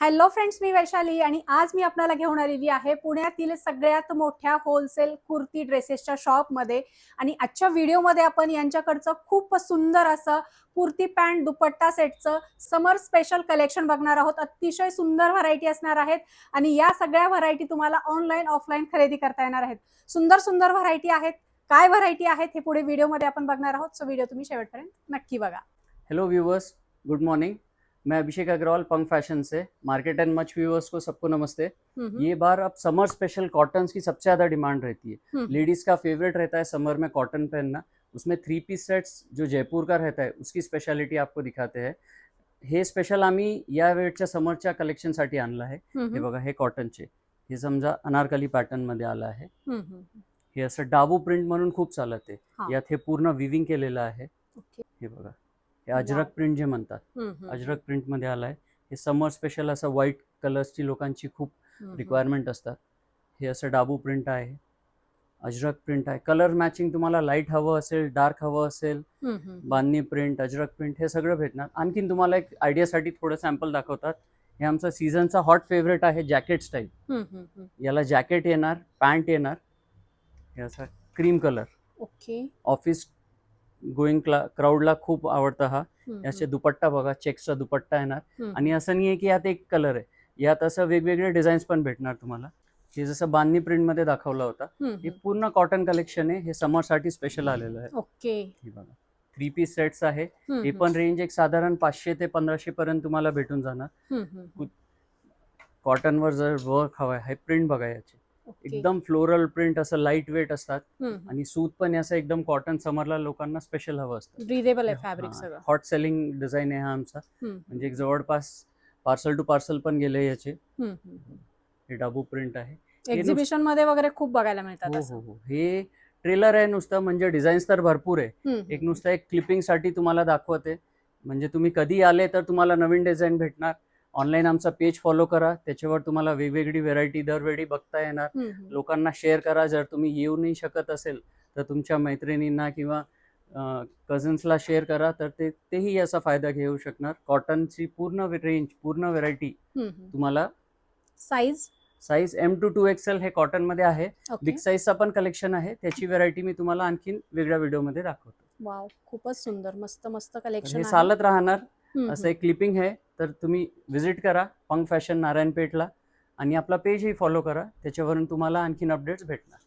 Hello friends, मी वैशाली आणि आज मी आपल्याला घेऊन आलेली आहे पुण्यातील सगळ्यात मोठ्या होलसेल कुर्ती ड्रेसेसच्या शॉपमध्ये. आणि आजच्या व्हिडिओमध्ये आपण यांच्याकडचं खूप सुंदर असं कुर्ती पॅन्ट दुपट्टा सेटचं समर स्पेशल कलेक्शन बघणार आहोत. अतिशय सुंदर व्हरायटी असणार आहेत आणि या सगळ्या व्हरायटी तुम्हाला ऑनलाईन ऑफलाईन खरेदी करता येणार आहेत. सुंदर सुंदर व्हरायटी आहेत. काय व्हरायटी आहेत हे पुढे व्हिडिओमध्ये आपण बघणार आहोत, सो व्हिडिओ तुम्ही शेवटपर्यंत नक्की बघा. Hello viewers, good morning. मैं अभिषेक अग्रवाल पंख फैशन से। मार्केट एंड मच व्यूवर्स को सबको नमस्ते। ये बार अब समर स्पेशल कॉटन्स की सबसे ज़्यादा डिमांड रहती है। लेडीज़ का फेवरेट रहता है समर में कॉटन पहनना। उसमें 3 पीस सेट्स जो जयपुर का रहता है उसकी स्पेशालिटी आपको दिखाते हैं। हे स्पेशल आम्ही या वेळच्या समरच्या कलेक्शनसाठी आणलं आहे। हे बघा, हे कॉटनचे, हे समजा अनारकली पॅटर्न मध्ये आलं आहे। हे असं डाबू प्रिंट म्हणून खूप चालत आहे। यात हे पूर्ण विविंग केलेलं आहे। हे बघा, हे अजरक प्रिंट जे म्हणतात, अजरक प्रिंट मध्ये आलाय। हे समर स्पेशल असं व्हाईट कलर्सची लोकांची खूप रिक्वायरमेंट असतात। हे असं डाबू प्रिंट आहे, अजरक प्रिंट आहे। कलर मॅचिंग तुम्हाला लाईट हवं असेल, डार्क हवं असेल, बांधणी प्रिंट, अजरक प्रिंट, हे सगळं भेटणार। आणखीन तुम्हाला एक आयडियासाठी थोडं सॅम्पल दाखवतात। हे आमचा सीझनचा हॉट फेवरेट आहे, जॅकेट स्टाईल। याला जॅकेट येणार, पॅन्ट येणार। हे असा cream colour, okay, office going क्राऊडला खूप आवडतं हा। याचे दुपट्टा बघा, चेक्सचा दुपट्टा येणार। आणि असं नाही आहे की यात एक कलर आहे, यात असं वेगवेगळे डिझाईन्स पण भेटणार तुम्हाला। हे जसं बांधणी प्रिंट मध्ये दाखवला होता, हे पूर्ण कॉटन कलेक्शन आहे। हे समर साठी स्पेशल आलेलं आहे। ओके, हे बघा, 3 पीस सेट्स आहे। हे पण रेंज एक साधारण 500 ते 1500 पर्यंत तुम्हाला भेटून जाणार। कॉटनवर जर वर्क हवाय, हे प्रिंट बघा, याचे एकदम फ्लोरल प्रिंट, असं लाईट वेट असतात। आणि सूत पण असं एकदम कॉटन समरला लोकांना स्पेशल हवं असतं। ब्रीदेबल आहे फॅब्रिक सगळं। हॉट सेलिंग डिझाईन आहे हा आमचा, म्हणजे एक जवळपास पार्सल टू पार्सल पण गेले याचे। हे डाबू प्रिंट आहे, एक्झिबिशन मध्ये वगैरे खूप बघायला मिळतात। हो हो, हे ट्रेलर आहे नुसतं, म्हणजे डिझाईन्स तर भरपूर आहे। एक नुसतं एक क्लिपिंग साठी तुम्हाला दाखवते, म्हणजे तुम्ही कधी आले तर तुम्हाला नवीन डिझाईन भेटणार। ऑनलाईन आमचा पेज फॉलो करा, त्याच्यावर तुम्हाला वेगवेगळी व्हेरायटी दरवेळी बघता येणार। लोकांना शेअर करा, जर तुम्ही येऊ नाही शकत असेल तर तुमच्या मैत्रिणींना किंवा कझन्सला शेअर करा, तर तेही याचा फायदा घेऊ शकणार। कॉटनची पूर्ण रेंज, पूर्ण व्हेरायटी तुम्हाला। साईज M to 2XL हे कॉटन मध्ये आहे। बिग साईजचा पण कलेक्शन आहे, त्याची व्हेरायटी मी तुम्हाला आणखीन वेगळ्या व्हिडिओमध्ये दाखवतो। वाव, खूपच सुंदर, मस्त मस्त कलेक्शन हे चालत राहणार, असं एक क्लिपिंग आहे। तर तुम्ही विजिट करा पंख फॅशन नारायणपेठला आणि आपला पेजही फॉलो करा, त्याच्यावरून तुम्हाला आणखीन अपडेट्स भेटणार।